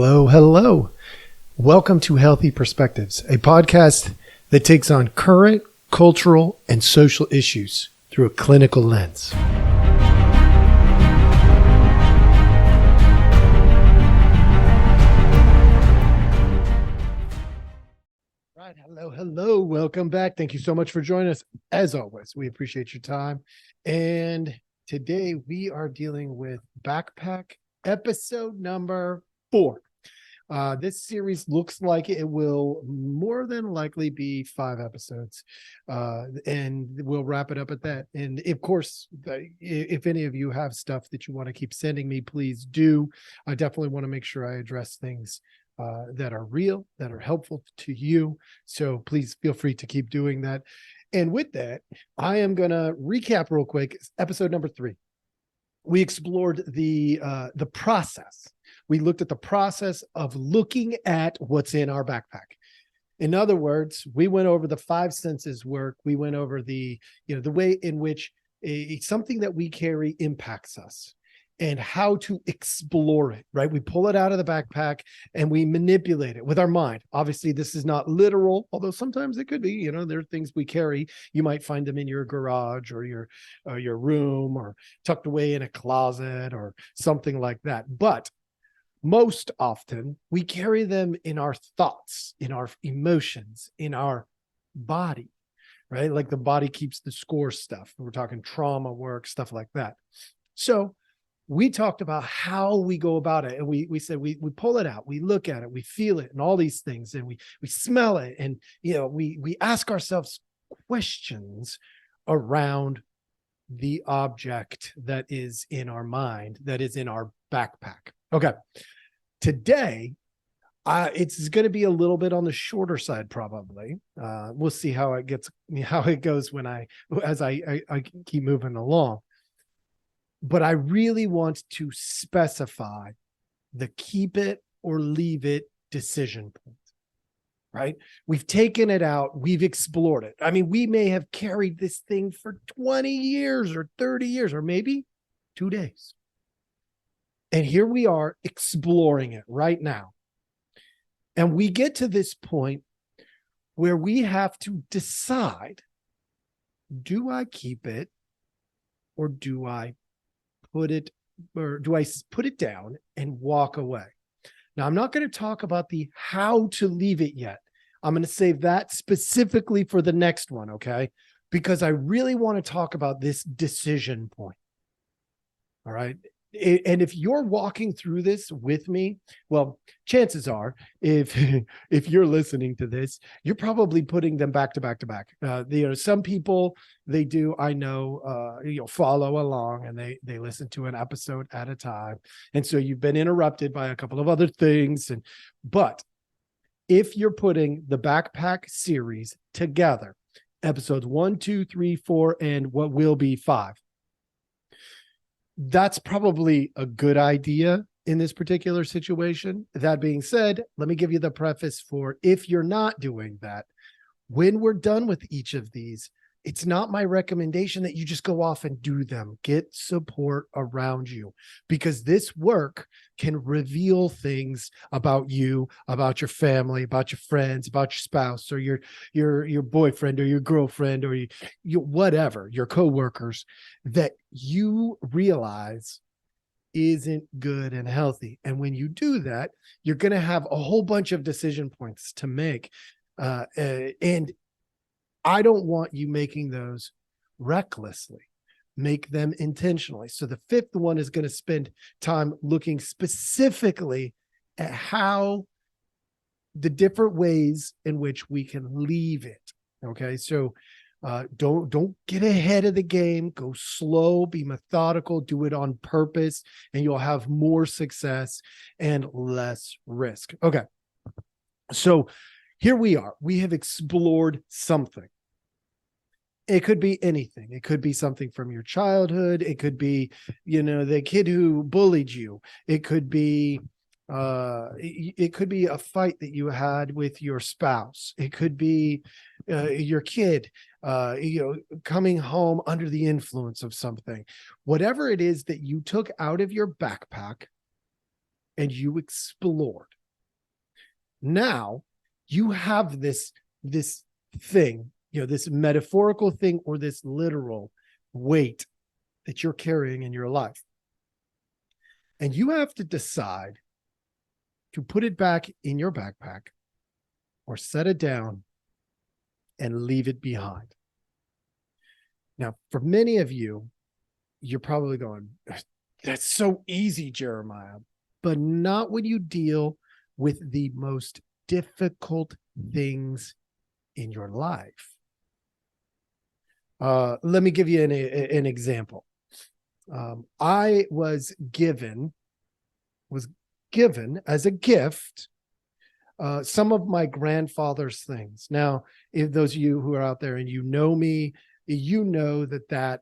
Hello, hello. Welcome to Healthy Perspectives, a podcast that takes on current cultural and social issues through a clinical lens. Right, hello. Welcome back. Thank you so much for joining us. As always, we appreciate your time. And today we are dealing with Backpack episode number 4. This series looks like it will more than likely be 5 episodes, and we'll wrap it up at that. And of course, if any of you have stuff that you want to keep sending me, please do. I definitely want to make sure I address things that are real, that are helpful to you. So please feel free to keep doing that. And with that, I am going to recap real quick. Episode number 3. We explored the process. We looked at the process of looking at what's in our backpack. In other words, we went over the 5 senses work. We went over the way in which something that we carry impacts us and how to explore it, right? We pull it out of the backpack and we manipulate it with our mind. Obviously, this is not literal, although sometimes it could be. There are things we carry. You might find them in your garage or your room or tucked away in a closet or something like that. But most often, we carry them in our thoughts, in our emotions, in our body, right? Like the body keeps the score stuff. We're talking trauma work, stuff like that. So we talked about how we go about it. And we said we pull it out, we look at it, we feel it, and all these things, and we smell it. And, we ask ourselves questions around the object that is in our mind, that is in our backpack. Okay. Today, it's going to be a little bit on the shorter side, probably. We'll see how it goes as I keep moving along. But I really want to specify the keep it or leave it decision point, right? We've taken it out. We've explored it. I mean, we may have carried this thing for 20 years or 30 years, or maybe 2 days. And here we are exploring it right now. And we get to this point where we have to decide, do I keep it or do I put it down and walk away? Now, I'm not going to talk about the how to leave it yet. I'm going to save that specifically for the next one, okay? Because I really want to talk about this decision point. All right. And if you're walking through this with me, well, chances are, if you're listening to this, you're probably putting them back to back to back. Some people, they do, I know, follow along and they listen to an episode at a time. And so you've been interrupted by a couple of other things. But if you're putting the backpack series together, episodes 1, 2, 3, 4, and what will be 5, that's probably a good idea in this particular situation. That being said, let me give you the preface for if you're not doing that. When we're done with each of these, it's not my recommendation that you just go off and do them. Get support around you, because this work can reveal things about you, about your family, about your friends, about your spouse, or your boyfriend or your girlfriend, or whatever, your coworkers, that you realize isn't good and healthy. And when you do that, you're going to have a whole bunch of decision points to make. And I don't want you making those recklessly. Make them intentionally. So the 5th one is going to spend time looking specifically at how the different ways in which we can leave it. Okay. So don't get ahead of the game. Go slow, be methodical, do it on purpose, and you'll have more success and less risk. Okay. So here we are. We have explored something. It could be anything. It could be something from your childhood. It could be, the kid who bullied you. It could be a fight that you had with your spouse. It could be your kid, coming home under the influence of something. Whatever it is that you took out of your backpack, and you explored. Now you have this thing, this metaphorical thing or this literal weight that you're carrying in your life. And you have to decide to put it back in your backpack or set it down and leave it behind. Now, for many of you, you're probably going, that's so easy, Jeremiah, but not when you deal with the most difficult things in your life. Let me give you an example. I was given as a gift some of my grandfather's things. Now, if those of you who are out there and you know me, you know that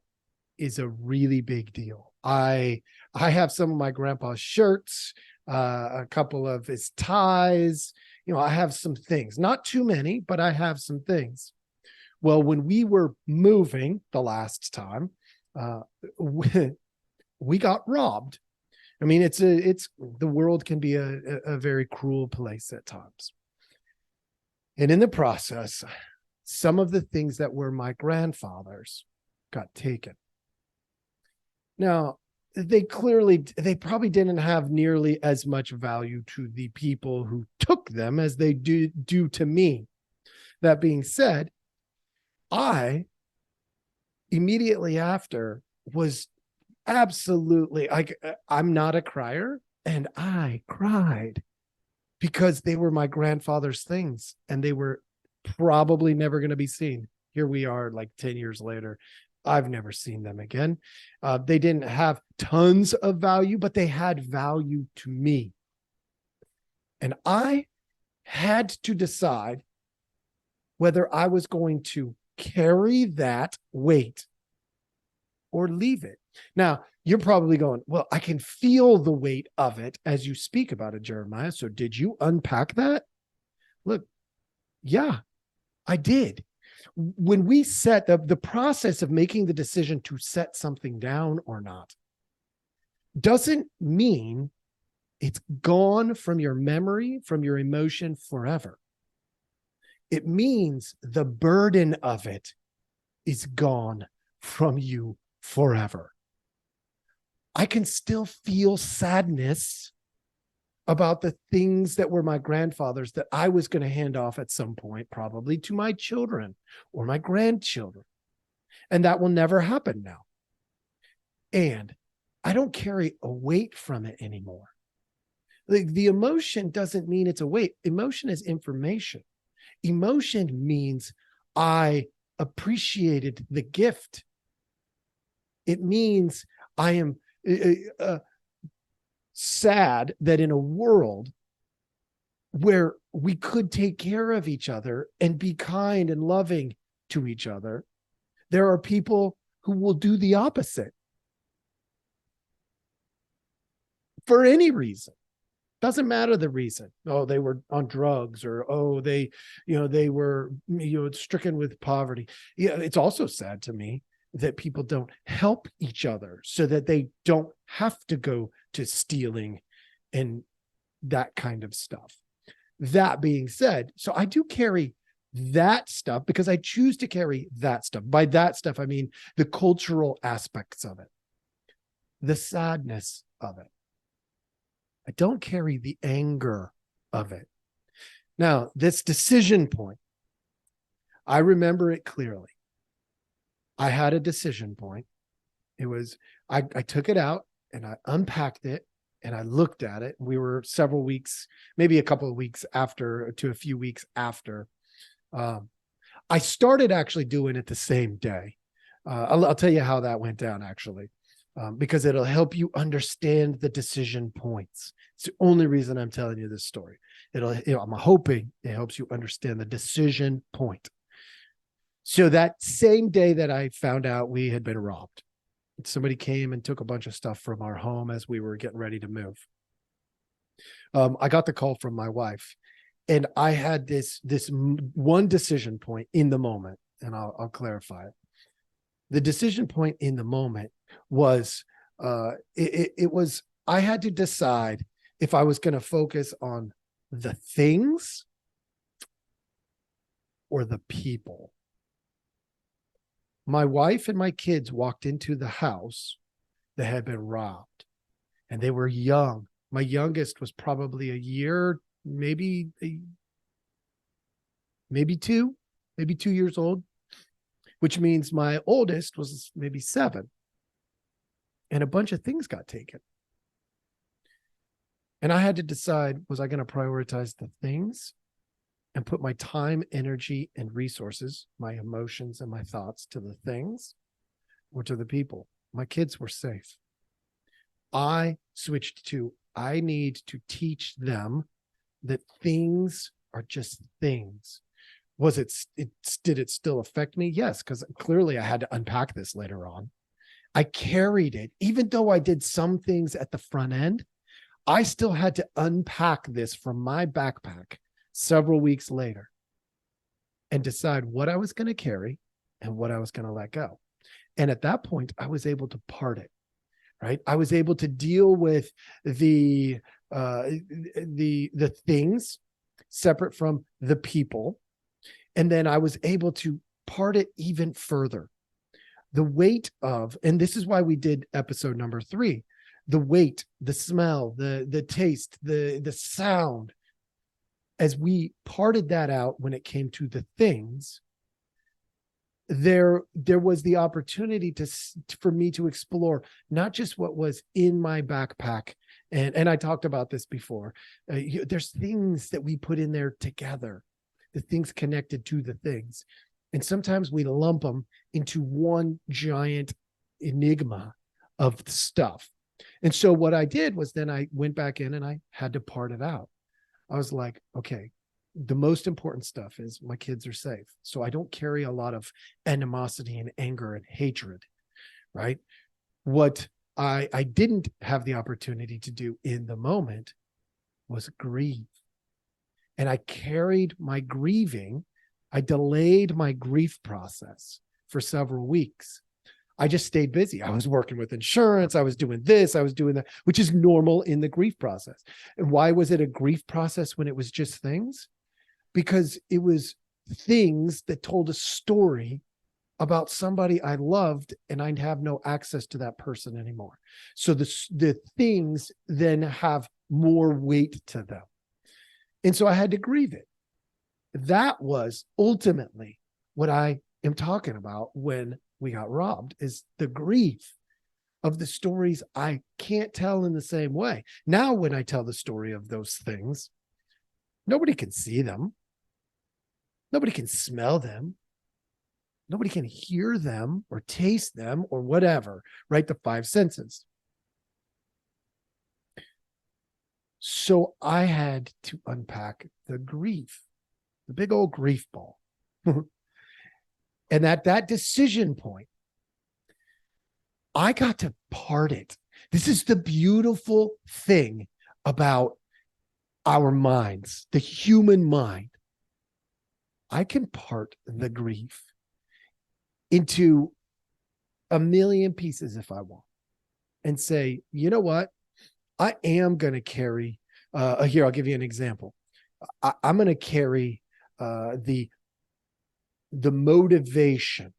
is a really big deal. I have some of my grandpa's shirts, a couple of his ties. I have some things, not too many, but I have some things. Well, when we were moving the last time, we got robbed. I mean, it's the world can be a very cruel place at times. And in the process, some of the things that were my grandfather's got taken. Now, they probably didn't have nearly as much value to the people who took them as they do to me. That being said, I immediately after was absolutely, I'm not a crier, and I cried because they were my grandfather's things and they were probably never going to be seen. Here we are like 10 years later. I've never seen them again. They didn't have tons of value, but they had value to me. And I had to decide whether I was going to carry that weight or leave it. Now, you're probably going, well, I can feel the weight of it as you speak about it, Jeremiah. So did you unpack that? Look, yeah, I did. When we set the process of making the decision to set something down or not doesn't mean it's gone from your memory, from your emotion forever. It means the burden of it is gone from you forever. I can still feel sadness about the things that were my grandfather's that I was going to hand off at some point, probably to my children or my grandchildren. And that will never happen now. And I don't carry a weight from it anymore. The emotion doesn't mean it's a weight. Emotion is information. Emotion means I appreciated the gift. It means I am sad that in a world where we could take care of each other and be kind and loving to each other, there are people who will do the opposite for any reason. Doesn't matter the reason. Oh, they were on drugs, or they were stricken with poverty. Yeah, it's also sad to me that people don't help each other so that they don't have to go to stealing and that kind of stuff. That being said, so I do carry that stuff because I choose to carry that stuff. By that stuff, I mean the cultural aspects of it, the sadness of it. I don't carry the anger of it. Now, this decision point, I remember it clearly. I had a decision point. It was, I took it out and I unpacked it and I looked at it. We were several weeks, maybe a couple of weeks after, to a few weeks after. I started actually doing it the same day. I'll tell you how that went down, actually. Because it'll help you understand the decision points. It's the only reason I'm telling you this story. I'm hoping it helps you understand the decision point. So that same day that I found out we had been robbed, somebody came and took a bunch of stuff from our home as we were getting ready to move. I got the call from my wife, and I had this one decision point in the moment, and I'll clarify it. The decision point in the moment was, it was, I had to decide if I was going to focus on the things or the people. My wife and my kids walked into the house that had been robbed, and they were young. My youngest was probably a year, maybe 2 years old, which means my oldest was maybe 7. And a bunch of things got taken. And I had to decide, was I going to prioritize the things and put my time, energy, and resources, my emotions and my thoughts to the things or to the people? My kids were safe. I switched to, I need to teach them that things are just things. Did it still affect me? Yes, because clearly I had to unpack this later on. I carried it, even though I did some things at the front end. I still had to unpack this from my backpack several weeks later and decide what I was going to carry and what I was going to let go. And at that point, I was able to part it, right? I was able to deal with the things separate from the people. And then I was able to part it even further. The weight of, and this is why we did episode number 3, the weight, the smell, the taste, the sound. As we parted that out when it came to the things, there was the opportunity for me to explore not just what was in my backpack. And I talked about this before. There's things that we put in there together, the things connected to the things. And sometimes we lump them into one giant enigma of stuff. And so what I did was then I went back in and I had to part it out. I was like, okay, the most important stuff is my kids are safe. So I don't carry a lot of animosity and anger and hatred, right? What I didn't have the opportunity to do in the moment was grieve. And I carried my grieving. I delayed my grief process for several weeks. I just stayed busy. I was working with insurance. I was doing this. I was doing that, which is normal in the grief process. And why was it a grief process when it was just things? Because it was things that told a story about somebody I loved, and I'd have no access to that person anymore. So the things then have more weight to them. And so I had to grieve it. That was ultimately what I am talking about when we got robbed, is the grief of the stories I can't tell in the same way. Now, when I tell the story of those things, nobody can see them. Nobody can smell them. Nobody can hear them or taste them or whatever, right? The 5 senses. So I had to unpack the grief, the big old grief ball. And at that decision point, I got to part it. This is the beautiful thing about our minds, the human mind. I can part the grief into a million pieces if I want and say, you know what? I am going to carry, here, I'll give you an example. I'm going to carry the motivation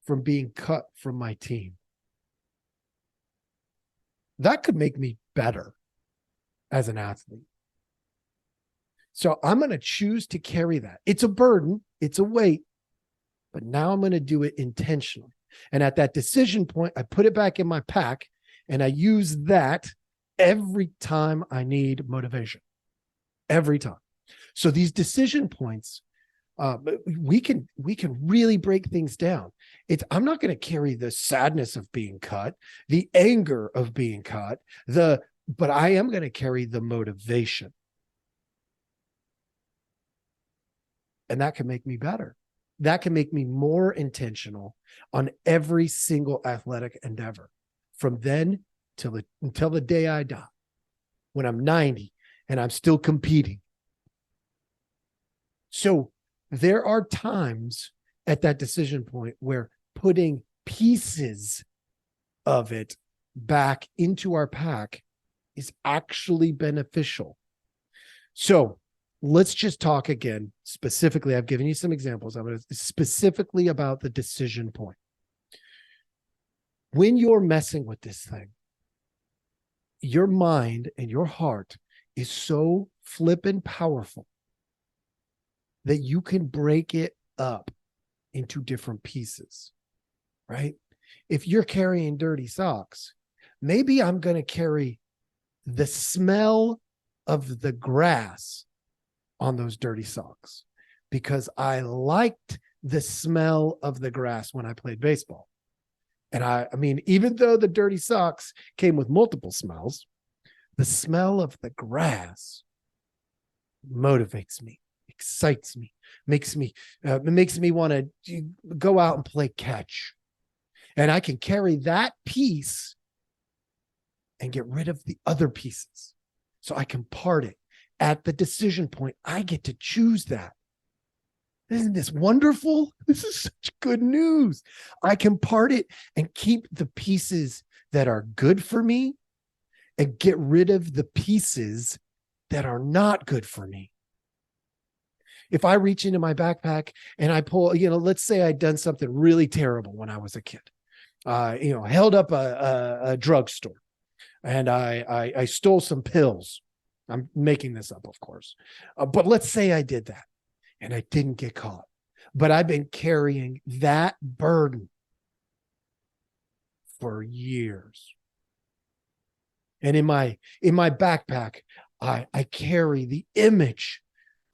from being cut from my team. That could make me better as an athlete. So I'm going to choose to carry that. It's a burden, it's a weight, but now I'm going to do it intentionally. And at that decision point, I put it back in my pack and I use that every time I need motivation. Every time. So these decision points, we can really break things down. I'm not going to carry the sadness of being cut, the anger of being cut, but I am going to carry the motivation. And that can make me better. That can make me more intentional on every single athletic endeavor from then until the day I die, when I'm 90 and I'm still competing. So there are times at that decision point where putting pieces of it back into our pack is actually beneficial. So let's just talk again specifically. I've given you some examples. I'm going to specifically about the decision point. When you're messing with this thing, your mind and your heart is so flippin' powerful that you can break it up into different pieces, right? If you're carrying dirty socks, maybe I'm going to carry the smell of the grass on those dirty socks because I liked the smell of the grass when I played baseball. And I mean, even though the dirty socks came with multiple smells, the smell of the grass motivates me, excites me, makes me want to go out and play catch. And I can carry that piece and get rid of the other pieces. So I can part it. At the decision point, I get to choose that. Isn't this wonderful? This is such good news. I can part it and keep the pieces that are good for me and get rid of the pieces that are not good for me. If I reach into my backpack and I pull, let's say I'd done something really terrible when I was a kid, held up a drugstore and I stole some pills. I'm making this up, of course. But let's say I did that and I didn't get caught. But I've been carrying that burden for years. And in my backpack, I carry the image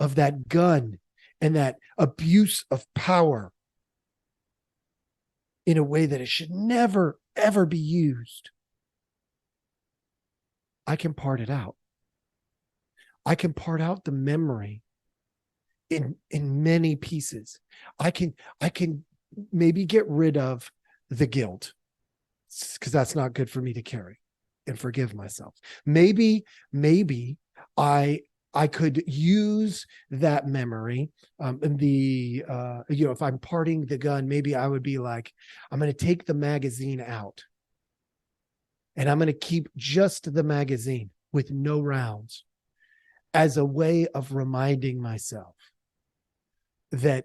of that gun and that abuse of power in a way that it should never, ever be used. I can part it out. I can part out the memory in many pieces. I can maybe get rid of the guilt because that's not good for me to carry and forgive myself. Maybe I could use that memory. If I'm parting the gun, maybe I would be like, I'm going to take the magazine out and I'm going to keep just the magazine with no rounds as a way of reminding myself that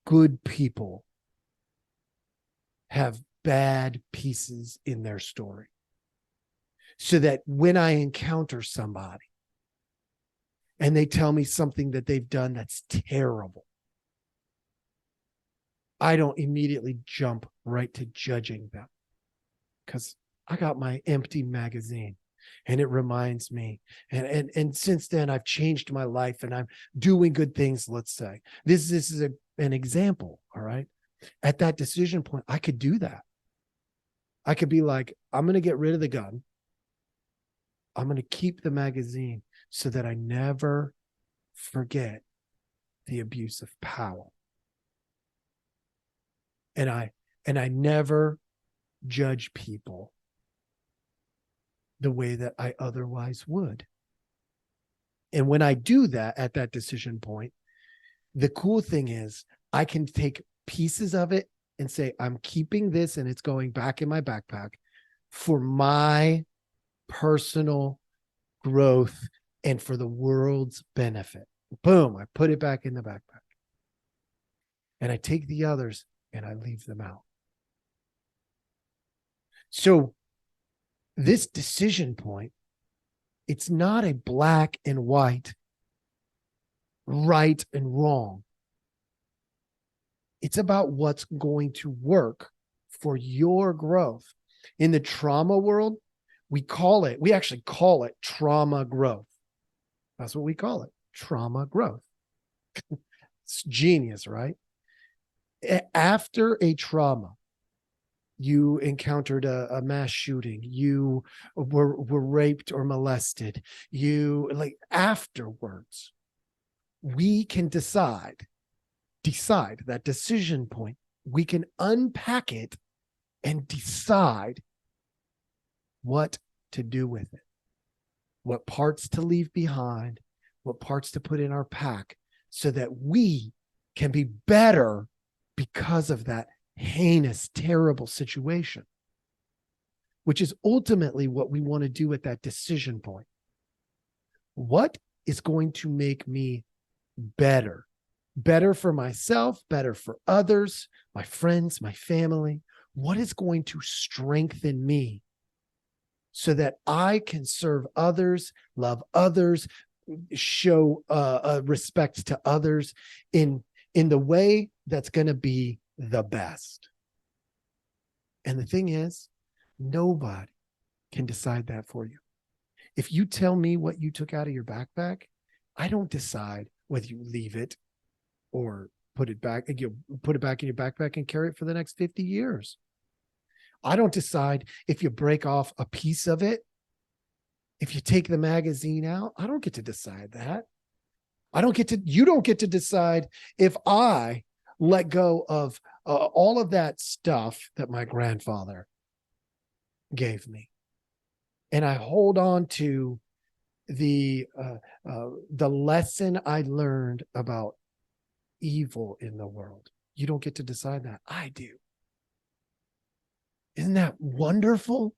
good people have bad pieces in their story. So that when I encounter somebody and they tell me something that they've done that's terrible, I don't immediately jump right to judging them because I got my empty magazine and it reminds me. And since then, I've changed my life and I'm doing good things, let's say. This is an example, all right? At that decision point, I could do that. I could be like, I'm going to get rid of the gun. I'm going to keep the magazine so that I never forget the abuse of power. And I never judge people the way that I otherwise would. And when I do that at that decision point, the cool thing is I can take pieces of it and say, I'm keeping this and it's going back in my backpack for my personal growth and for the world's benefit. Boom, I put it back in the backpack. And I take the others and I leave them out. So this decision point, it's not a black and white, right and wrong. It's about what's going to work for your growth. In the trauma world, we actually call it trauma growth. That's what we call it, trauma growth. It's genius, right? After a trauma, you encountered a mass shooting, you were raped or molested, afterwards, we can decide that decision point, we can unpack it and decide what to do with it, what parts to leave behind, what parts to put in our pack so that we can be better because of that heinous, terrible situation. which is ultimately what we want to do at that decision point. What is going to make me better? Better for myself, better for others, my friends, my family. What is going to strengthen me so that I can serve others, love others, show respect to others in the way that's going to be the best? And the thing is, nobody can decide that for you. If you tell me what you took out of your backpack, I don't decide whether you leave it or put it back. You put it back in your backpack and carry it for the next 50 years. I don't decide if you break off a piece of it. If you take the magazine out, I don't get to decide that. You don't get to decide if I let go of all of that stuff that my grandfather gave me. And I hold on to the lesson I learned about evil in the world. You don't get to decide that. I do. Isn't that wonderful?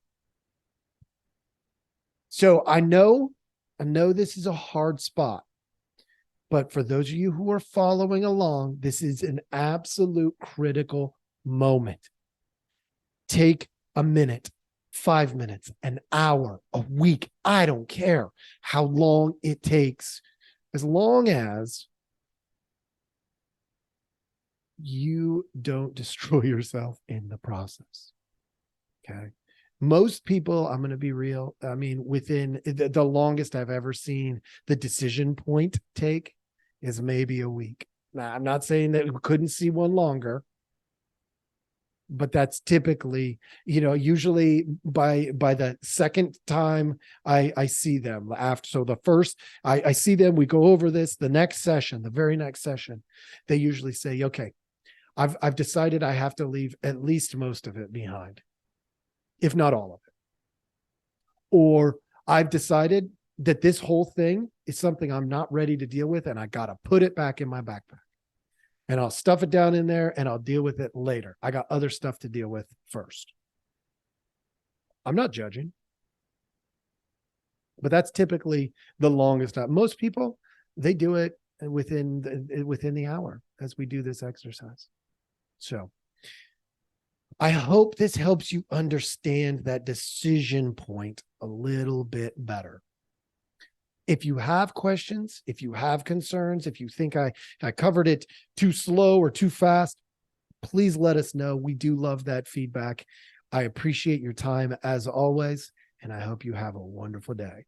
So I know this is a hard spot, but for those of you who are following along, this is an absolute critical moment. Take a minute, 5 minutes, an hour, a week. I don't care how long it takes, as long as you don't destroy yourself in the process. Okay. Most people, I'm going to be real. I mean, within the longest I've ever seen the decision point take is maybe a week. Now, I'm not saying that we couldn't see one longer, but that's typically, usually by the second time I see them after. So the first I see them, we go over this, the very next session, they usually say, okay, I've decided I have to leave at least most of it behind, if not all of it. Or I've decided that this whole thing is something I'm not ready to deal with, and I got to put it back in my backpack. And I'll stuff it down in there and I'll deal with it later. I got other stuff to deal with first. I'm not judging. But that's typically the longest time. Most people, they do it within the hour as we do this exercise. So I hope this helps you understand that decision point a little bit better. If you have questions, if you have concerns, if you think I covered it too slow or too fast, please let us know. We do love that feedback. I appreciate your time as always, and I hope you have a wonderful day.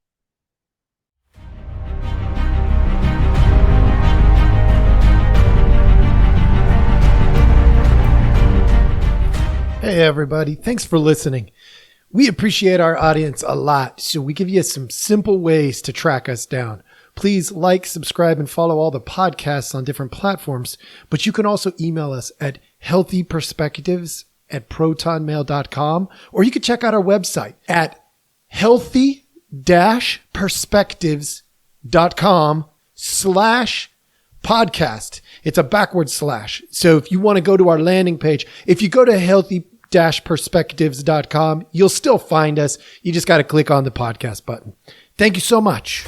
Hey, everybody. Thanks for listening. We appreciate our audience a lot, so we give you some simple ways to track us down. Please like, subscribe, and follow all the podcasts on different platforms, but you can also email us at healthyperspectives@protonmail.com, or you can check out our website at healthy-perspectives.com/podcast. It's a backward slash. So if you want to go to our landing page, if you go to healthy-perspectives.com, you'll still find us. You just got to click on the podcast button. Thank you so much.